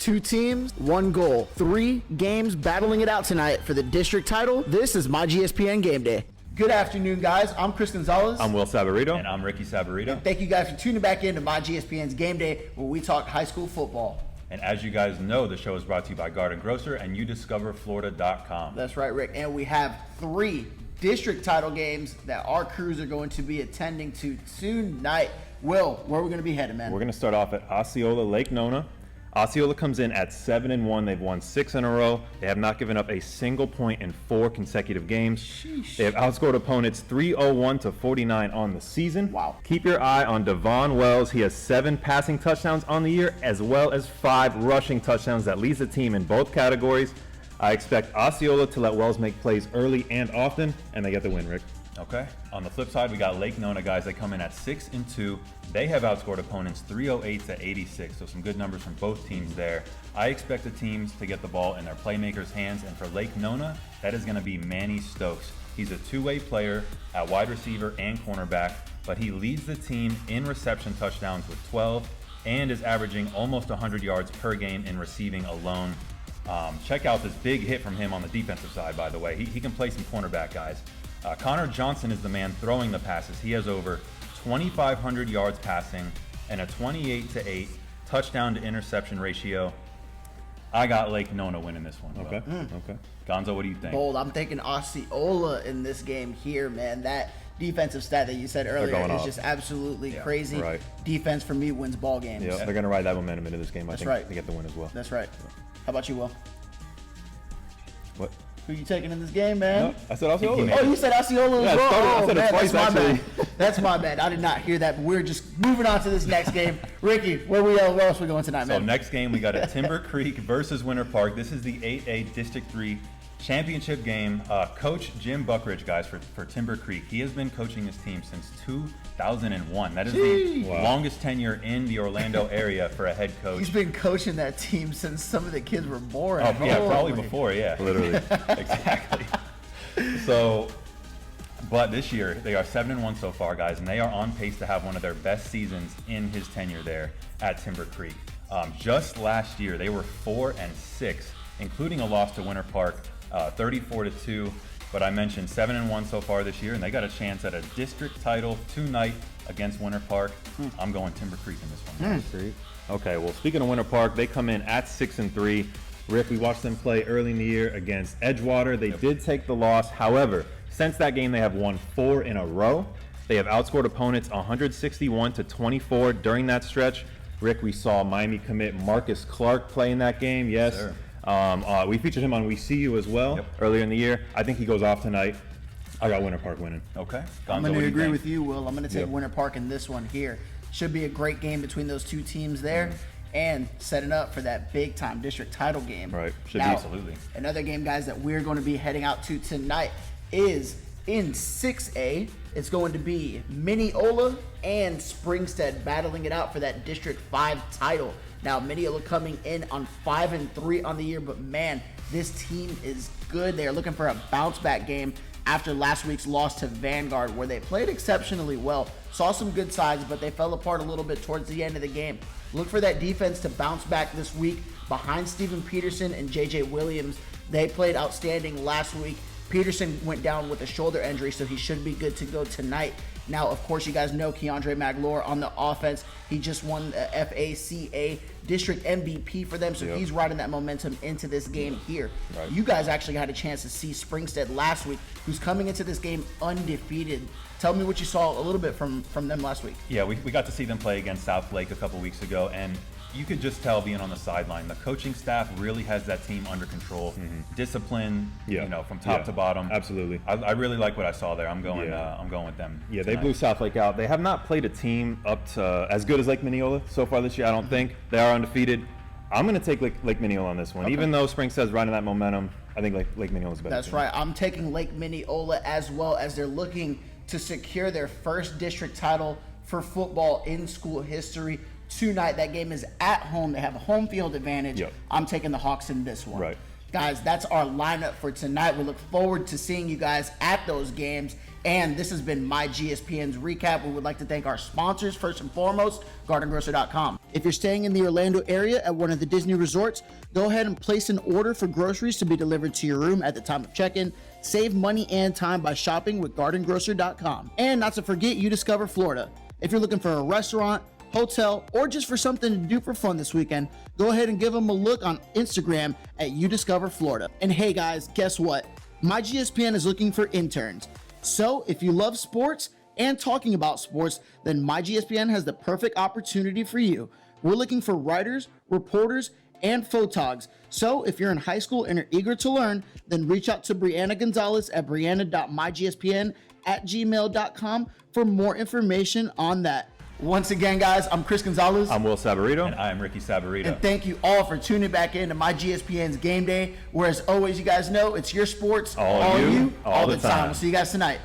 Two teams, one goal. 3 games battling it out tonight for the district title. This is myGSPN Game Day. Good afternoon, guys. I'm Chris Gonzalez. I'm Will Sabarito. And I'm Ricky Sabarito. And thank you guys for tuning back in to myGSPN's Game Day, where we talk high school football. And as you guys know, the show is brought to you by Garden Grocer and youdiscoverflorida.com. That's right, Rick. And we have 3 district title games that our crews are going to be attending to tonight. Will, where are we going to be headed, man? We're going to start off at Osceola Lake Nona. Osceola comes in at 7-1. They've won 6 in a row. They have not given up a single point in 4 consecutive games. Sheesh. They have outscored opponents 301-49 on the season. Wow. Keep your eye on Devon Wells. He has 7 passing touchdowns on the year, as well as 5 rushing touchdowns that leads the team in both categories. I expect Osceola to let Wells make plays early and often, and they get the win, Rick. Okay. On the flip side, we got Lake Nona guys. They come in at 6-2. They have outscored opponents 308-86. So some good numbers from both teams there. I expect the teams to get the ball in their playmakers' hands. And for Lake Nona, that is going to be Manny Stokes. He's a two-way player at wide receiver and cornerback, but he leads the team in reception touchdowns with 12 and is averaging almost 100 yards per game in receiving alone. Check out this big hit from him on the defensive side, by the way. He can play some cornerback, guys. Connor Johnson is the man throwing the passes. He has over 2,500 yards passing and a 28-8 touchdown to interception ratio. I got Lake Nona winning this one. Okay. Okay. Gonzo, what do you think? Bold. I'm taking Osceola in this game here, man. That defensive stat that you said earlier is off. just absolutely crazy. Right. Defense for me wins ball games. Yeah, they're going to ride that momentum into this game. I That's think right. they get the win as well. That's right. How about you, Will? What? Who you taking in this game, man? No, I said Osceola. Oh, you said Osceola as well? I said it man, twice, that's my actually. bad. That's my bad. I did not hear that, but we're just moving on to this next game. Ricky, where else we going tonight, So man? next game, we got a Timber Creek versus Winter Park. This is the 8A District 3 championship game. Coach Jim Buckridge, guys, for Timber Creek. He has been coaching this team since 2001. That is the longest tenure in the Orlando area for a head coach. He's been coaching that team since some of the kids were born. Oh, yeah, probably Holy. before, yeah. Literally. Exactly. So, but this year, they are 7-1 so far, guys, and they are on pace to have one of their best seasons in his tenure there at Timber Creek. Just last year, they were 4-6, including a loss to Winter Park, 34-2. But I mentioned 7-1 so far this year, and they got a chance at a district title tonight against Winter Park. I'm going Timber Creek in this one. Okay, well, speaking of Winter Park, they come in at 6-3. Rick, we watched them play early in the year against Edgewater. They did take the loss. However, since that game, they have won 4 in a row. They have outscored opponents 161-24 during that stretch. Rick, we saw Miami commit Marcus Clark play in that game. Yes. Sir. We featured him on We See You as well earlier in the year. I think he goes off tonight. I got Winter Park winning. Okay. Gonzo, I'm what going do to you agree think? with you, Will. I'm going to take Winter Park in this one here. Should be a great game between those two teams there. And setting up for that big-time district title game. Right. Should Now, be. Absolutely. Another game, guys, that we're going to be heading out to tonight is in 6A. It's going to be Mineola and Springstead battling it out for that District 5 title. Now, Minneola coming in on 5-3 on the year, but man, this team is good. They are looking for a bounce-back game after last week's loss to Vanguard, where they played exceptionally well. Saw some good sides, but they fell apart a little bit towards the end of the game. Look for that defense to bounce back this week behind Stephen Peterson and J.J. Williams. They played outstanding last week. Peterson went down with a shoulder injury, so he should be good to go tonight. Now, of course, you guys know Keandre Maglore on the offense. He just won the FACA District MVP for them, so he's riding that momentum into this game here. Right. You guys actually had a chance to see Springstead last week, who's coming into this game undefeated. Tell me what you saw a little bit from them last week. Yeah, we got to see them play against South Lake a couple weeks ago, and you could just tell being on the sideline, the coaching staff really has that team under control. Discipline, from top to bottom. Absolutely. I really like what I saw there. I'm going with them. Yeah, they tonight. blew South Lake out. They have not played a team up to as good as Lake Minneola so far this year, I don't think. They are undefeated. I'm going to take Lake Minneola on this one. Okay. Even though Springstead's riding that momentum, I think Lake Minneola's better. That's right. I'm taking Lake Minneola as well, as they're looking to secure their first district title for football in school history tonight. That game is at home. They have a home field advantage. Yep. I'm taking the Hawks in this one. Right. Guys, that's our lineup for tonight. We look forward to seeing you guys at those games. And this has been myGSPN's recap. We would like to thank our sponsors, first and foremost, GardenGrocer.com. If you're staying in the Orlando area at one of the Disney resorts, go ahead and place an order for groceries to be delivered to your room at the time of check-in. Save money and time by shopping with GardenGrocer.com. And not to forget, UDiscover Florida. If you're looking for a restaurant, hotel, or just for something to do for fun this weekend, go ahead and give them a look on Instagram at UDiscover Florida. And hey guys, guess what? myGSPN is looking for interns. So if you love sports and talking about sports, then myGSPN has the perfect opportunity for you. We're looking for writers, reporters, and photogs. So if you're in high school and are eager to learn, then reach out to Brianna Gonzalez at brianna.mygspn@gmail.com for more information on that. Once again, guys, I'm Chris Gonzalez. I'm Will Sabarito. And I'm Ricky Sabarito. And thank you all for tuning back in to myGSPN's Game Day, where as always, you guys know, it's your sports, All you, all the time. We'll see you guys tonight.